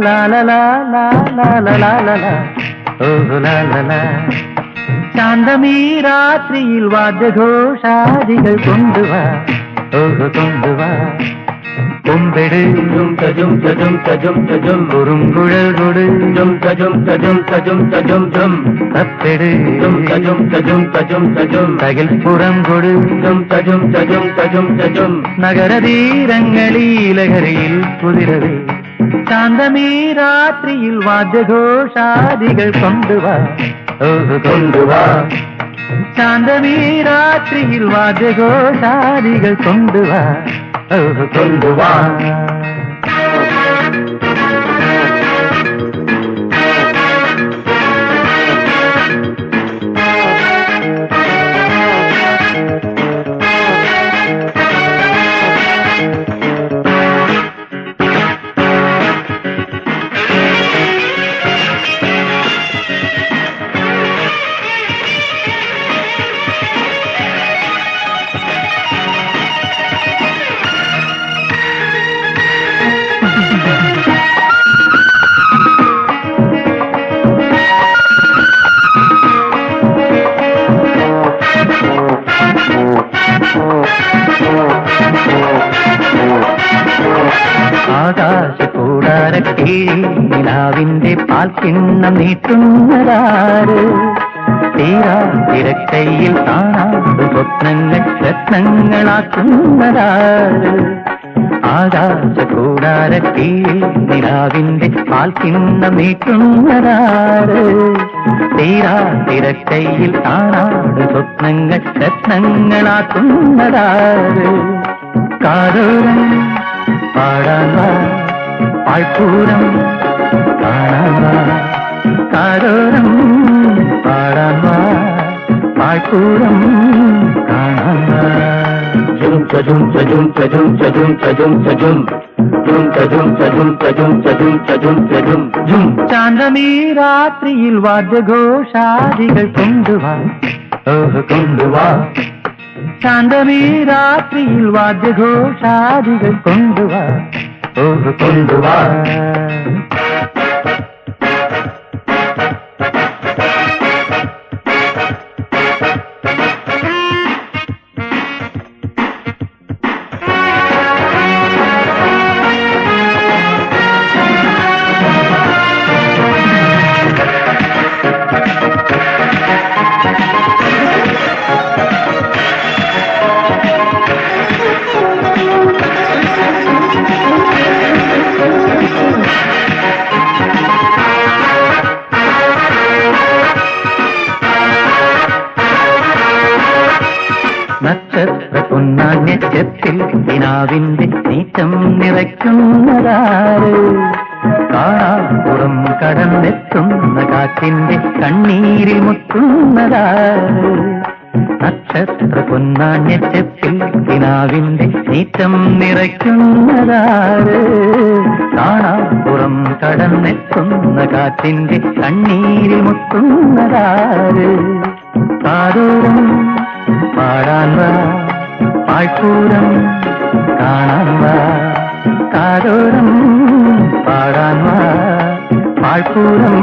la la la la la la la la la oh la la la ശാന്തമീ രാത്രിയിൽ വാദ്യഘോഷാദികൾ കൊണ്ടുവാ കൊണ്ടുവാ കൊമ്പെട് കുറുങ്കുഴൽ കൊട് കപ്പെട് തകിൽപ്പുറം കൊട് നഗരതീരങ്ങളീലഹരിയിൽ കുതിരവേ ശാന്തമീ രാത്രിയിൽ വാദ്യഘോഷാദികൾ കൊണ്ടുവാ കൊണ്ടുവാ ശാന്തമീ രാത്രിയിൽ വാദ്യഘോഷാദികൾ കൊണ്ടുവാ കൊണ്ടുവാ ആകാശക്കൂടാരക്കീഴിൽ നിലാവിന്റെ പാൽക്കിണ്ണം നീട്ടുന്നതാര് തീരാ തിരക്കൈയിൽ കാണാതെ സ്വപ്നങ്ങൾ രത്നങ്ങളാക്കുന്നതാര് ആകാശക്കൂടാരക്കീഴിൽ നിലാവിന്റെ പാൽക്കിണ്ണം നീട്ടുന്നതാര് തീരാ തിരക്കൈയിൽ കാണാതെ സ്വപ്നങ്ങൾ രത്നങ്ങളാക്കുന്നതാര് കാതോരം പാടാൻ വാ പാഴ്പൂരം കാണാൻ വാ കാതോരം പാടാൻ വാ പാഴ്പൂരം കാണാൻ വാ ചാന്ദ്രമീ രാത്രിയിൽ വാദ്യഘോഷാദികൾ കൊണ്ടുവാ കൊണ്ടുവാ ശാന്തമീ രാത്രിയിൽ വാദ്യഘോഷാദികൾ കൊണ്ടുവാ കൊണ്ടുവാ നക്ഷത്ര പൊന്നാണ്യത്തിൽ ദിനാവിന്റെ നീറ്റം നിറയ്ക്കുന്നതാര് കാണാപ്പുറം കടന്നെത്തുന്ന കാറ്റിന്റെ കണ്ണീരിൽ മുത്തുന്നതാര് നക്ഷത്ര പൊന്നാണ്യത്തിൽ ദിനാവിന്റെ നീറ്റം നിറയ്ക്കുന്നതാര് കാണാപ്പുറം കടന്നെത്തുന്ന കാറ്റിന്റെ കണ്ണീരിൽ മുത്തുന്നതാര് കാതോരം പാടാൻ വാ പാഴ്പൂരം കാണാൻ വാ കാതോരം പാടാൻ വാ പാഴ്പൂരം